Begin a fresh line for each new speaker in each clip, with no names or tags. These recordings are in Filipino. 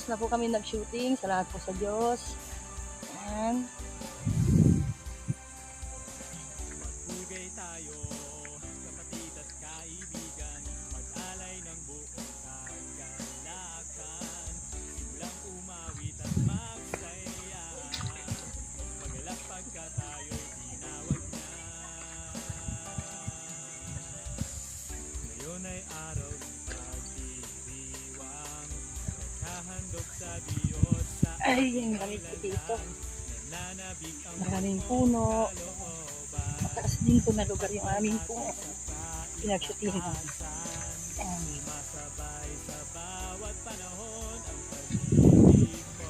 Tapos na po kami nag-shooting. Salamat po sa Diyos. Ayan.
Magbugay tayo, kapatid at kaibigan, mag-alay ng buong kagalakan, simulang umawit at magsaya, magalak pagka tayo'y tinawag na. Ngayon ay araw ng pagdiriwang, naghahandog sa Diyos sa
Ay, yung galing po dito.
nananabik ang
Maraming puno. Mataas din po na lugar yung aming po pinag-shootingan. Ayan.
sumasabay sa bawat panahon ang pag-ibig mo.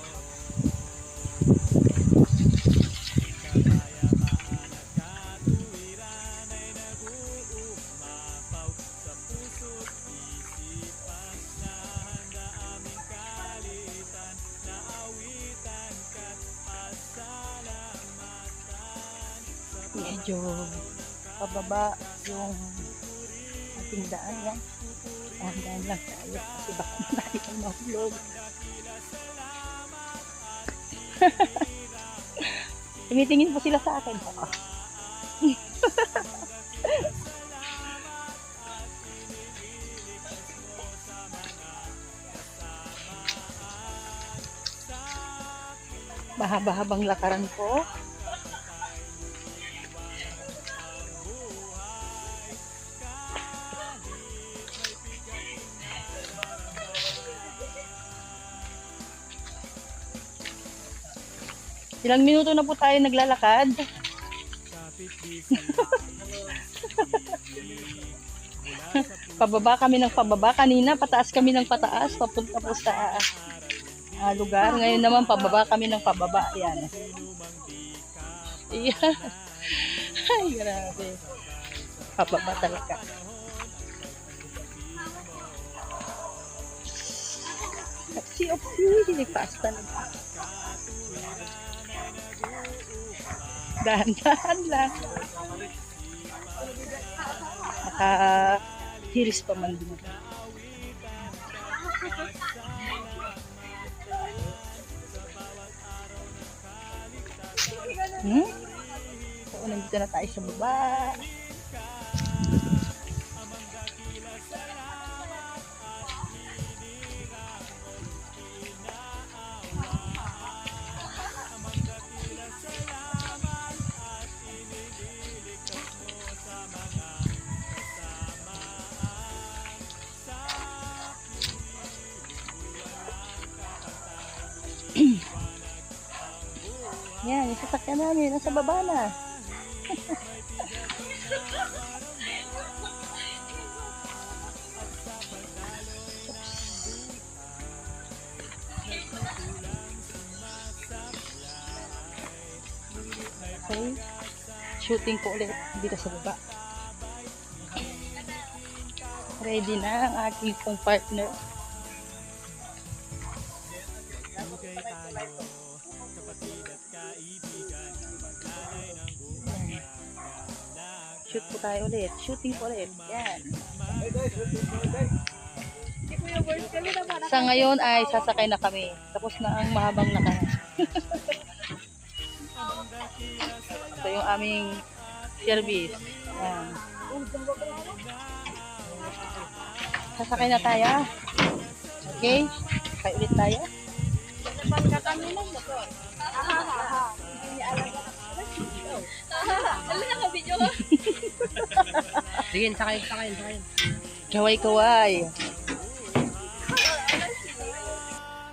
Kapayapaan at katuwiran ay nag-uumapaw sa puso't isipan, na handa aming kalitan, na awitan ka't pasalamatan.
Medyo pababa yung ating daan yan. Dahan-dahan lang tayo kasi baka tayo ang mahulog. Tumitingin po sila sa akin. Mahaba-habang lakaran po. Ilang minuto na po tayo naglalakad. Pababa kami ng pababa. Kanina pataas kami ng pataas. Papunta po sa lugar. Ngayon naman pababa kami ng pababa. Ayan. Ayan. Ay, grabe. Pababa talaga. Opsi. Pasta na. Dahan-dahan lang. Nakahiris pa man din. So, nandito na tayo sa baba. Yan, yung sasakyan namin, nasa baba na. Okay, shooting po ulit dito sa baba. Ready na ang aking pong partner.
Bugay tayo, kapatid at kaibigan, mag-alay ng buong kagalakan.
Shoot po tayo ulit. Shooting po ulit. Yan. Sa ngayon ay sasakay na kami. Tapos na ang mahabang lakaran. Ito yung aming service. Yan. Sasakay na tayo. Okay? Sakay ulit tayo.
Sige, sakay.
Kaway-kaway.